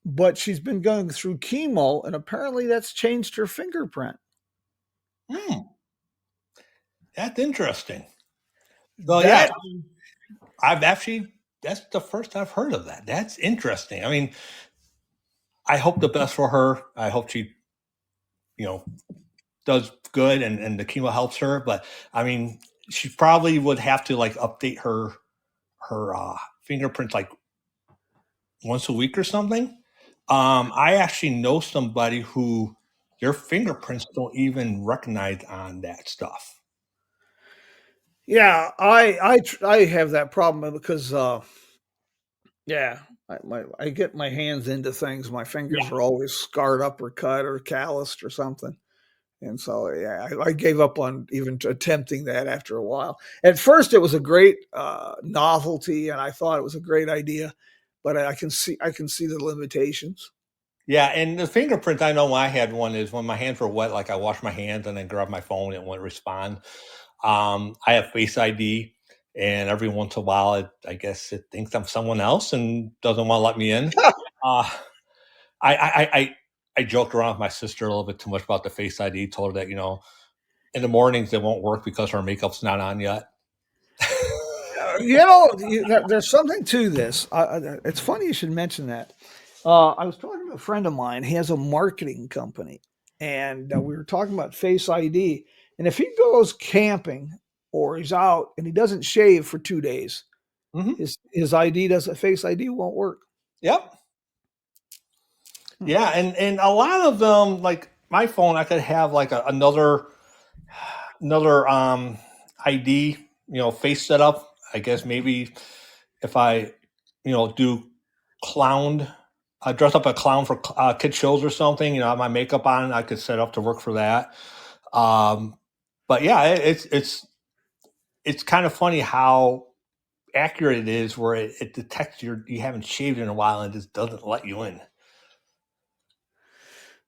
but she's been going through chemo, and apparently that's changed her fingerprint. That's interesting. Well, yeah, I've actually, that's the first I've heard of that. That's interesting. I mean, I hope the best for her. I hope she, does good and the chemo helps her. But I mean, she probably would have to update her fingerprints once a week or something. I actually know somebody who their fingerprints don't even recognize on that stuff. Yeah, I have that problem because I get my hands into things. My fingers are always scarred up or cut or calloused or something. And so, I gave up on even attempting that after a while. At first, it was a great novelty, and I thought it was a great idea, but I can see the limitations. Yeah, and the fingerprint, I know I had one is when my hands were wet, I washed my hands and then grabbed my phone and it wouldn't respond. I have Face ID, and every once in a while, I guess it thinks I'm someone else and doesn't want to let me in. Uh, I joked around with my sister a little bit too much about the Face ID. Told her that in the mornings it won't work because her makeup's not on yet. There's something to this. It's funny you should mention that. I was talking to a friend of mine. He has a marketing company, and we were talking about Face ID. And if he goes camping or he's out and he doesn't shave for 2 days, Mm-hmm. his Face ID won't work. Yep. Yeah, and a lot of them, like my phone, I could have like another ID, face setup. I guess maybe if I, do clown, I dress up a clown for kid shows or something. Have my makeup on, I could set up to work for that. But yeah, it's kind of funny how accurate it is, where it detects you haven't shaved in a while and just doesn't let you in.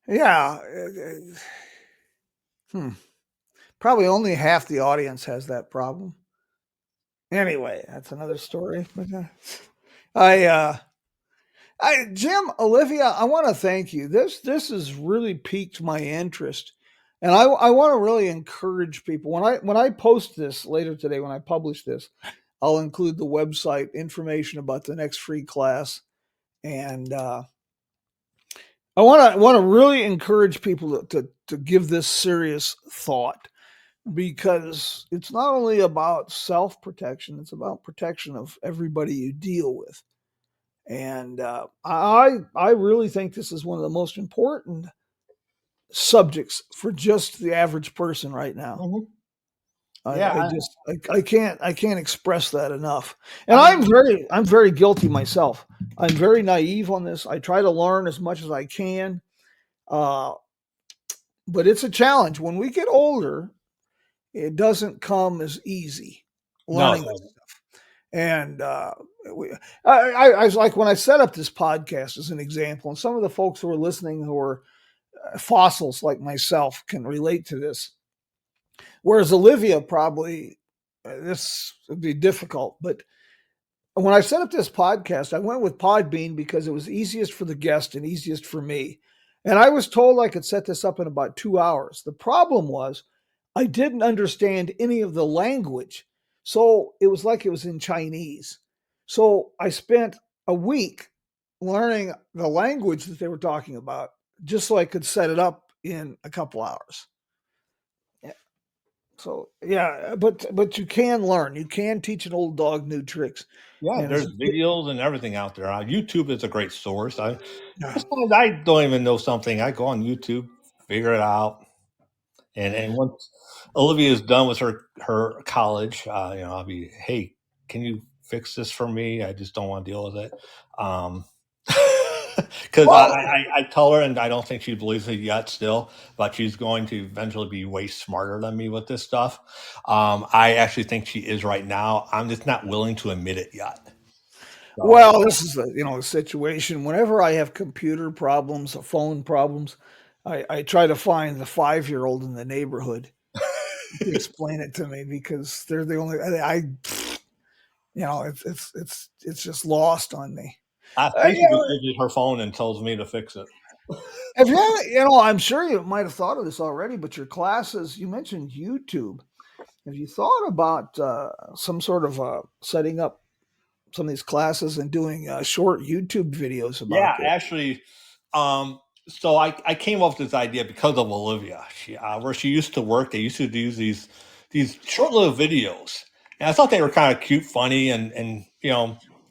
Yeah. Probably only half the audience has that problem. Anyway, that's another story. But Jim, Olivia, I want to thank you. This has really piqued my interest, and I want to really encourage people. When I post this later today, when I publish this, I'll include the website information about the next free class, and I want to really encourage people to give this serious thought, because it's not only about self protection; it's about protection of everybody you deal with. And I really think this is one of the most important subjects for just the average person right now. Mhm. I can't express that enough. And I'm very guilty myself. I'm very naive on this. I try to learn as much as I can, but it's a challenge. When we get older, it doesn't come as easy learning No. this stuff. And I was like, when I set up this podcast as an example, and some of the folks who are listening who are fossils like myself can relate to this. Whereas Olivia probably, this would be difficult. But when I set up this podcast, I went with Podbean because it was easiest for the guest and easiest for me. And I was told I could set this up in about 2 hours. The problem was I didn't understand any of the language. So it was like it was in Chinese. So I spent a week learning the language that they were talking about just so I could set it up in a couple hours. Yeah. So yeah, but you can learn. You can teach an old dog new tricks. Yeah, And there's it's, videos and everything out there. YouTube is a great source. yeah. Sometimes I don't even know something. I go on YouTube, figure it out, and once Olivia is done with her college, I'll be, hey, can you fix this for me? I just don't want to deal with it. Because Well, I tell her, and I don't think she believes it yet still, but she's going to eventually be way smarter than me with this stuff. I actually think she is right now. I'm just not willing to admit it yet. So, Well, this is the situation. Whenever I have computer problems or phone problems, I try to find the 5-year-old in the neighborhood to explain it to me, because they're the only it's just lost on me. I Uh, think she yeah, just gives me her phone and tells me to fix it. if I'm sure you might have thought of this already, but your classes, you mentioned YouTube. Have you thought about some sort of setting up some of these classes and doing short YouTube videos Yeah, about this? actually, so I came up with this idea because of Olivia. Where she used to work, they used to do these short little videos, and I thought they were kind of cute, funny, and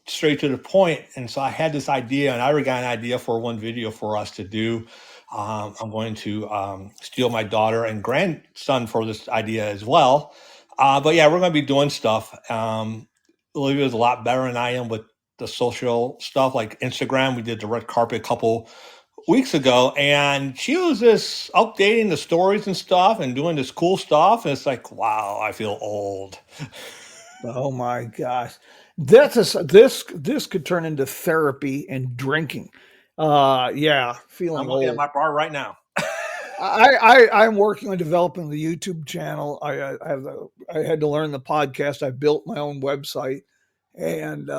straight to the point. And so I had this idea, and I already got an idea for one video for us to do. I'm going to steal my daughter and grandson for this idea as well. But yeah, we're going to be doing stuff. Olivia's a lot better than I am with the social stuff like Instagram. We did the red carpet a couple weeks ago, and she was just updating the stories and stuff and doing this cool stuff. And it's like, wow, I feel old. Oh my gosh, this could turn into therapy and drinking. Yeah, I'm feeling looking at old. my bar right now. I'm working on developing the YouTube channel. I had to learn the podcast. I built my own website, and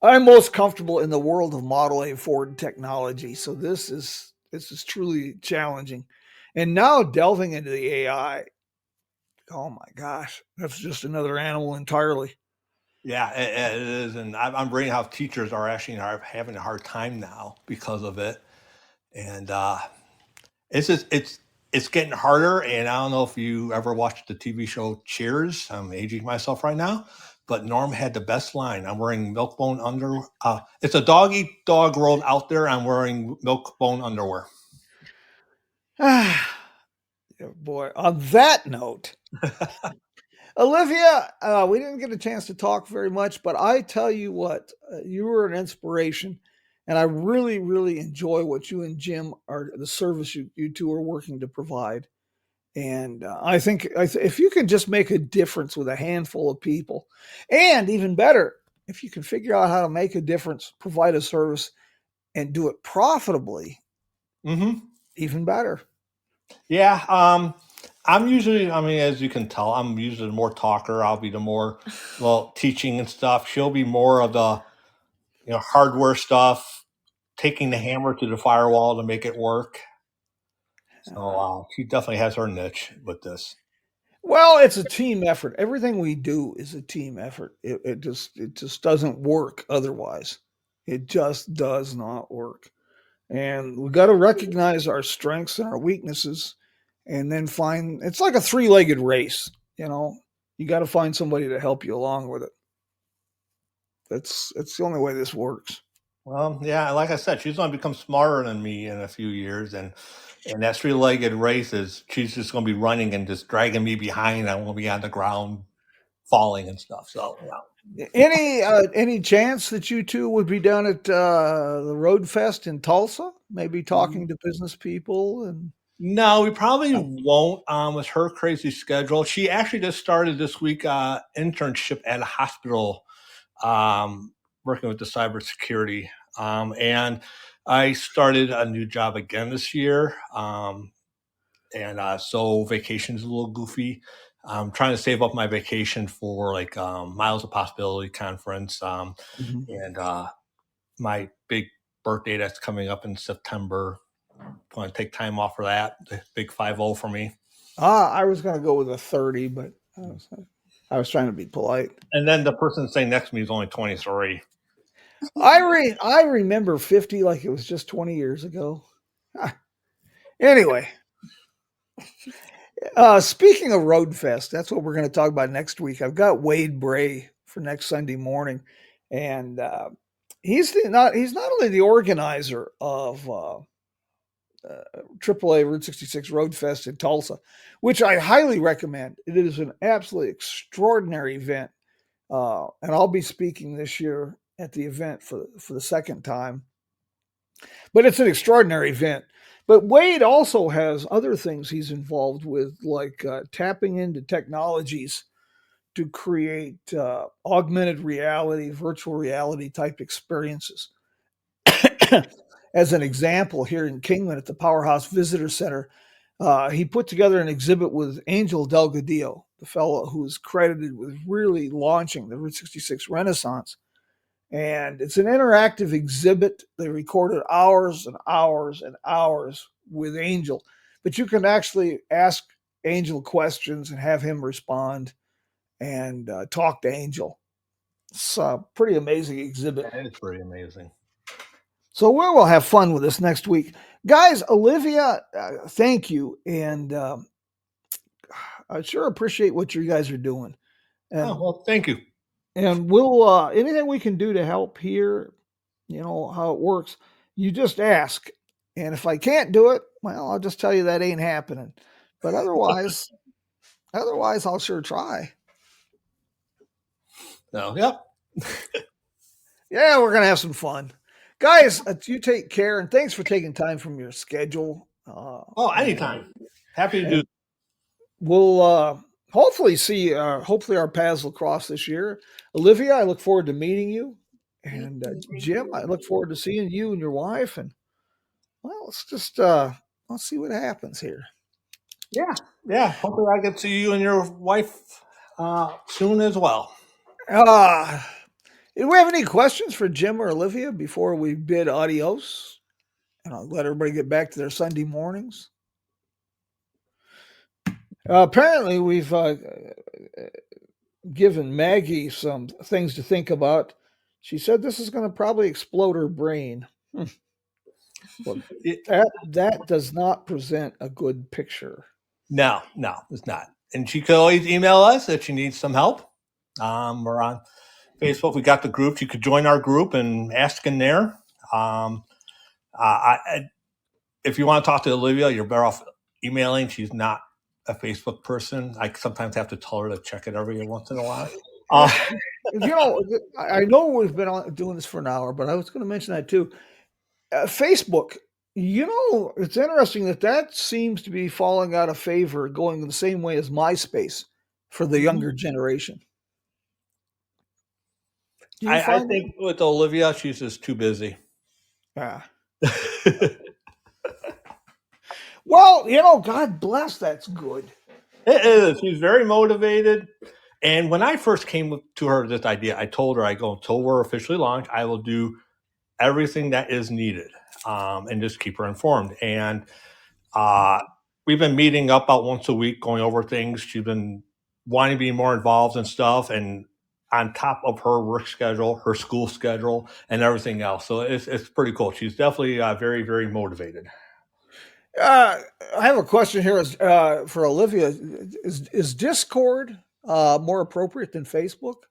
I'm most comfortable in the world of Model A Ford technology. So this is truly challenging. And now delving into the AI, oh my gosh, that's just another animal entirely. Yeah, it is, and I'm reading how teachers are having a hard time now because of it, and it's just it's getting harder. And I don't know if you ever watched the TV show Cheers. I'm aging myself right now, but Norm had the best line. I'm wearing milk-bone under. It's a dog eat dog world out there. I'm wearing milk-bone underwear. Boy, on that note, Olivia, we didn't get a chance to talk very much, but I tell you what, you were an inspiration, and I really, really enjoy what you and Jim are the service you two are working to provide. And I think if you can just make a difference with a handful of people, and even better, if you can figure out how to make a difference, provide a service, and do it profitably, Mm-hmm. even better. Yeah, I'm usually, I mean, as you can tell, I'm usually the more talker. I'll be the more, well, teaching and stuff. She'll be more of the, hardware stuff, taking the hammer to the firewall to make it work. So she definitely has her niche with this. Well, it's a team effort. Everything we do is a team effort. It just doesn't work otherwise. It just does not work. And we got to recognize our strengths and our weaknesses, and then find. It's like a three-legged race. You got to find somebody to help you along with it. That's the only way this works. Well, yeah, like I said, she's going to become smarter than me in a few years, and that three-legged race is she's just going to be running and just dragging me behind. I'm going to be on the ground, falling and stuff. So yeah. Any chance that you two would be down at the Road Fest in Tulsa, maybe talking to business people and No, we probably won't. With her crazy schedule, she actually just started this week internship at a hospital, working with the cybersecurity. And I started a new job again this year, and so vacation's a little goofy. I'm trying to save up my vacation for like Miles of Possibility conference, and my big birthday that's coming up in September. Going to take time off for that. The big 5-0 for me. I was going to go with a 30, but I was trying to be polite. And then the person saying next to me is only 23. I remember 50 like it was just 20 years ago. Anyway, speaking of Road Fest, that's what we're going to talk about next week. I've got Wade Bray for next Sunday morning, and he's not only the organizer of AAA Route 66 Road Fest in Tulsa, which I highly recommend. It is an absolutely extraordinary event, and I'll be speaking this year at the event for the second time. But it's an extraordinary event. But Wade also has other things he's involved with, like tapping into technologies to create augmented reality, virtual reality type experiences. As an example, here in Kingman at the Powerhouse Visitor Center, he put together an exhibit with Angel Delgadillo, the fellow who is credited with really launching the Route 66 Renaissance. And it's an interactive exhibit. They recorded hours and hours and hours with Angel, but you can actually ask Angel questions and have him respond and talk to Angel. It's a pretty amazing exhibit. That is pretty amazing. So we will have fun with this next week. Guys, Olivia, thank you. And I sure appreciate what you guys are doing. And, well, thank you. And we'll, anything we can do to help here, how it works, you just ask. And if I can't do it, well, I'll just tell you that ain't happening. But otherwise, I'll sure try. So, yep. Yeah, we're going to have some fun. Guys, you take care, and thanks for taking time from your schedule. Anytime. Happy to do. We'll hopefully see. Hopefully, our paths will cross this year. Olivia, I look forward to meeting you, and Jim, I look forward to seeing you and your wife. And Well, let's see what happens here. Yeah. Hopefully, I get to see you and your wife soon as well. Uh, do we have any questions for Jim or Olivia before we bid adios? And I'll let everybody get back to their Sunday mornings. Apparently, we've given Maggie some things to think about. She said this is going to probably explode her brain. Well, that does not present a good picture. No, it's not. And she could always email us if she needs some help. We're on Facebook. We got the group. You could join our group and ask in there. If you want to talk to Olivia, you're better off emailing. She's not a Facebook person. I sometimes have to tell her to check it every once in a while. I know we've been doing this for an hour, but I was going to mention that too. Facebook, it's interesting that seems to be falling out of favor, going the same way as MySpace for the younger generation. I think with Olivia, she's just too busy. Well, God bless. That's good. It is. She's very motivated. And when I first came to her with this idea, I told her, until we're officially launched, I will do everything that is needed and just keep her informed. And we've been meeting up about once a week, going over things. She's been wanting to be more involved in stuff, and on top of her work schedule, her school schedule, and everything else. So it's pretty cool. She's definitely very, very motivated. I have a question here for Olivia. Is Discord more appropriate than Facebook?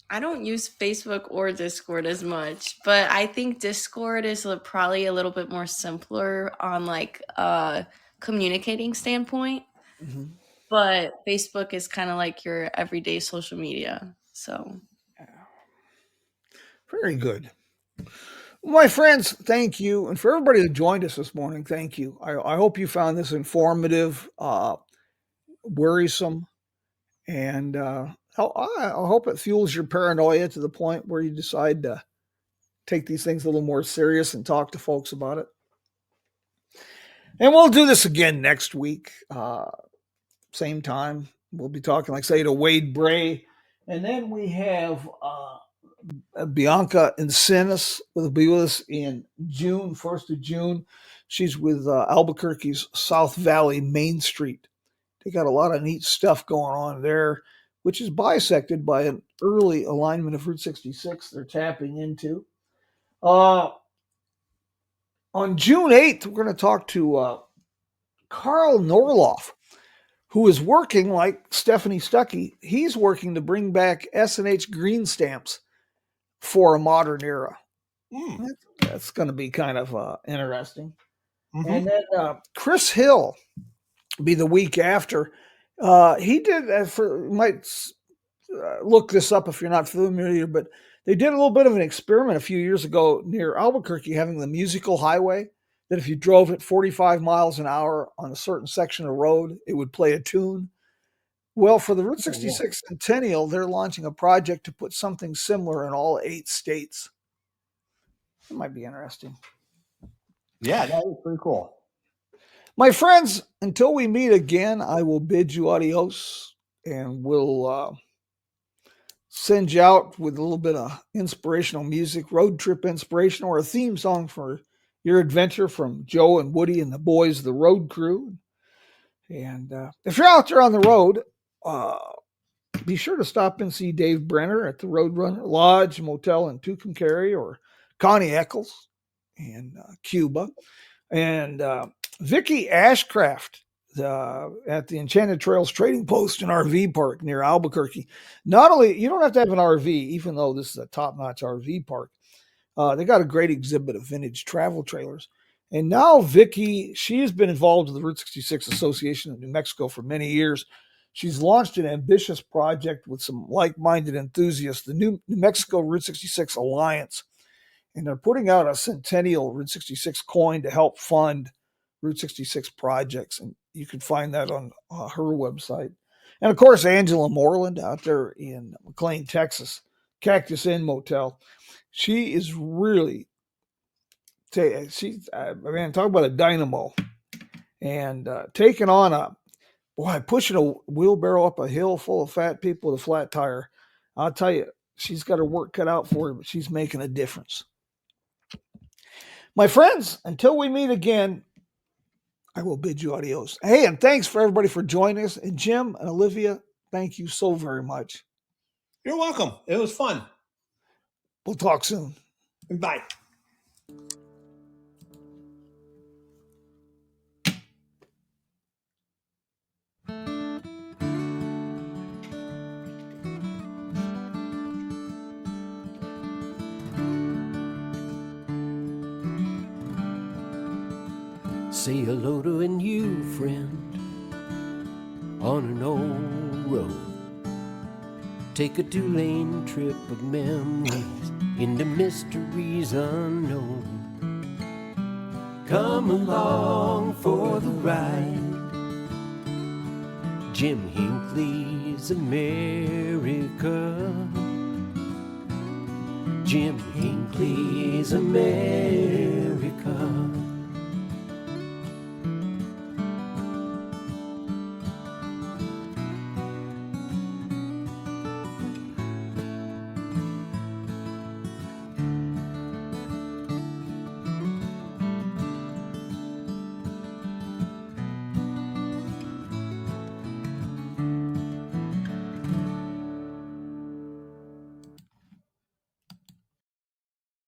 I don't use Facebook or Discord as much, but I think Discord is probably a little bit more simpler on like a communicating standpoint. Mm-hmm. But Facebook is kind of like your everyday social media. So, very good. My friends, thank you. And for everybody who joined us this morning, thank you. I hope you found this informative, worrisome, and I hope it fuels your paranoia to the point where you decide to take these things a little more serious and talk to folks about it. And we'll do this again next week. Same time. We'll be talking, like say, to Wade Bray. And then we have Bianca Encinas will be with us in June, 1st of June. She's with Albuquerque's South Valley Main Street. They got a lot of neat stuff going on there, which is bisected by an early alignment of Route 66 they're tapping into. On June 8th, we're going to talk to Carl Norloff, who is working like Stephanie Stuckey. He's working to bring back S&H green stamps for a modern era. That's going to be kind of interesting. Mm-hmm. And then Chris Hill be the week after. He did, might look this up if you're not familiar, but they did a little bit of an experiment a few years ago near Albuquerque, having the musical highway, that if you drove at 45 miles an hour on a certain section of road, it would play a tune. Well, for the Route 66 Centennial, they're launching a project to put something similar in all 8 states. It might be interesting. Yeah, that is pretty cool. My friends, until we meet again, I will bid you adios, and we'll send you out with a little bit of inspirational music, road trip inspiration, or a theme song for your adventure from Joe and Woody and the boys of the road crew. And if you're out there on the road, be sure to stop and see Dave Brenner at the Roadrunner Lodge Motel in Tucumcari, or Connie Eccles in Cuba, and Vicky Ashcraft at the Enchanted Trails Trading Post and RV Park near Albuquerque. Not only, you don't have to have an RV, even though this is a top-notch RV park. They got a great exhibit of vintage travel trailers. And now Vicky, she has been involved with the Route 66 Association of New Mexico for many years. She's launched an ambitious project with some like-minded enthusiasts, the New Mexico Route 66 Alliance. And they're putting out a centennial Route 66 coin to help fund Route 66 projects. And you can find that on her website. And of course, Angela Moreland out there in McLean, Texas, Cactus Inn Motel. She is really She's, man, talk about a dynamo. And taking on pushing a wheelbarrow up a hill full of fat people with a flat tire. I'll tell you, she's got her work cut out for her, but she's making a difference. My friends, until we meet again, I will bid you adios. Hey, and thanks for everybody for joining us. And Jim and Olivia, thank you so very much. You're welcome. It was fun. We'll talk soon. Bye. Say hello to a new friend on an old road. Take a 2-lane trip of memories into mysteries unknown. Come along for the ride. Jim Hinckley's America. Jim Hinckley's America.